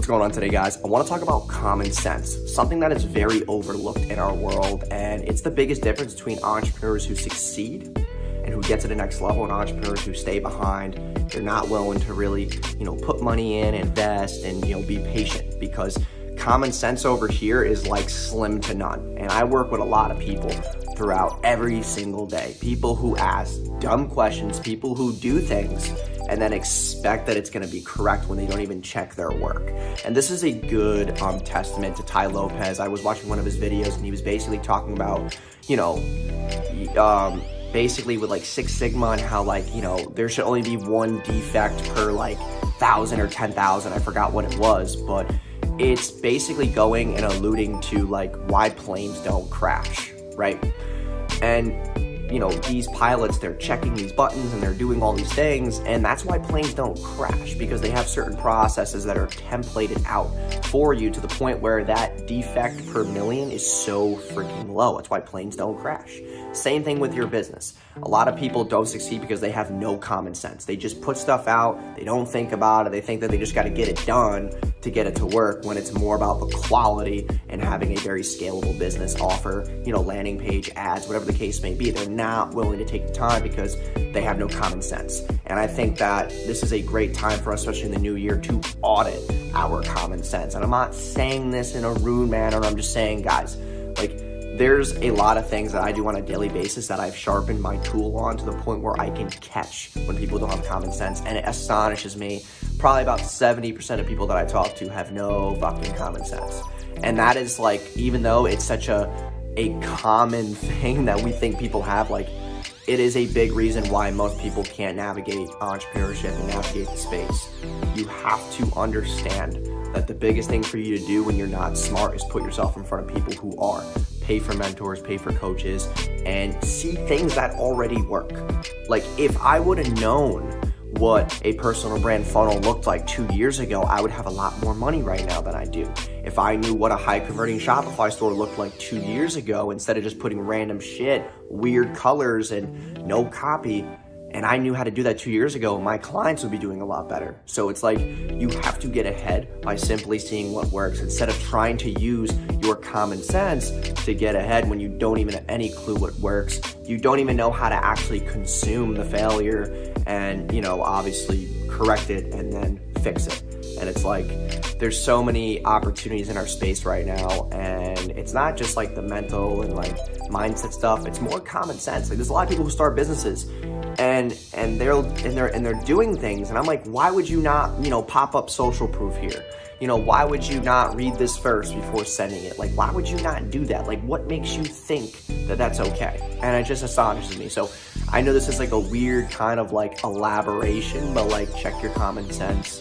What's going on today, guys? I want to talk about common sense, something that is very overlooked in our world, and it's the biggest difference between entrepreneurs who succeed and who get to the next level and entrepreneurs who stay behind. They're not willing to really, put money in, invest, and, be patient, because common sense over here is like slim to none. And I work with a lot of people throughout every single day. People who ask dumb questions, people who do things and then expect that it's going to be correct when they don't even check their work. And this is a good testament to Tai Lopez. I was watching one of his videos and he was basically talking about, basically with like Six Sigma and how there should only be one defect per 1,000 or 10,000. I forgot what it was, but it's basically going and alluding to why planes don't crash, right? And these pilots, they're checking these buttons and they're doing all these things, and that's why planes don't crash, because they have certain processes that are templated out for you to the point where that defect per million is so freaking low. That's why planes don't crash. Same thing with your business. A lot of people don't succeed because they have no common sense. They just put stuff out, they don't think about it, they think that they just got to get it done to get it to work, when it's more about the quality and having a very scalable business offer, landing page ads, whatever the case may be. They're not willing to take the time because they have no common sense. And I think that this is a great time for us, especially in the new year, to audit our common sense. And I'm not saying this in a rude manner. I'm just saying, guys, there's a lot of things that I do on a daily basis that I've sharpened my tool on to the point where I can catch when people don't have common sense. And it astonishes me. Probably about 70% of people that I talk to have no fucking common sense. And that is even though it's such a common thing that we think people have, it is a big reason why most people can't navigate entrepreneurship and navigate the space. You have to understand that the biggest thing for you to do when you're not smart is put yourself in front of people who are. Pay for mentors, pay for coaches, and see things that already work. If I would have known what a personal brand funnel looked like 2 years ago, I would have a lot more money right now than I do. If I knew what a high converting Shopify store looked like 2 years ago, instead of just putting random shit, weird colors and no copy, and I knew how to do that 2 years ago, my clients would be doing a lot better. So it's you have to get ahead by simply seeing what works instead of trying to use your common sense to get ahead when you don't even have any clue what works. You don't even know how to actually consume the failure and, obviously correct it and then fix it. And it's there's so many opportunities in our space right now, and it's not just the mental and mindset stuff. It's more common sense. There's a lot of people who start businesses and they're doing things, and I'm why would you not pop up social proof here? Why would you not read this first before sending it? Why would you not do that? What makes you think that that's okay? And it just astonishes me. So I know this is a weird kind of elaboration, but check your common sense.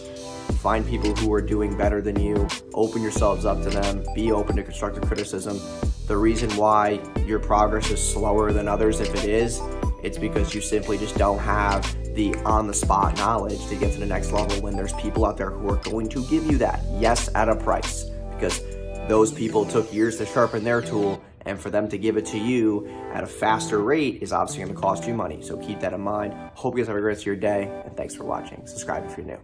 Find people who are doing better than you, open yourselves up to them, be open to constructive criticism. The reason why your progress is slower than others, if it is, it's because you simply just don't have the on-the-spot knowledge to get to the next level when there's people out there who are going to give you that, yes, at a price, because those people took years to sharpen their tool, and for them to give it to you at a faster rate is obviously going to cost you money. So keep that in mind. Hope you guys have a great rest of your day, and thanks for watching. Subscribe if you're new.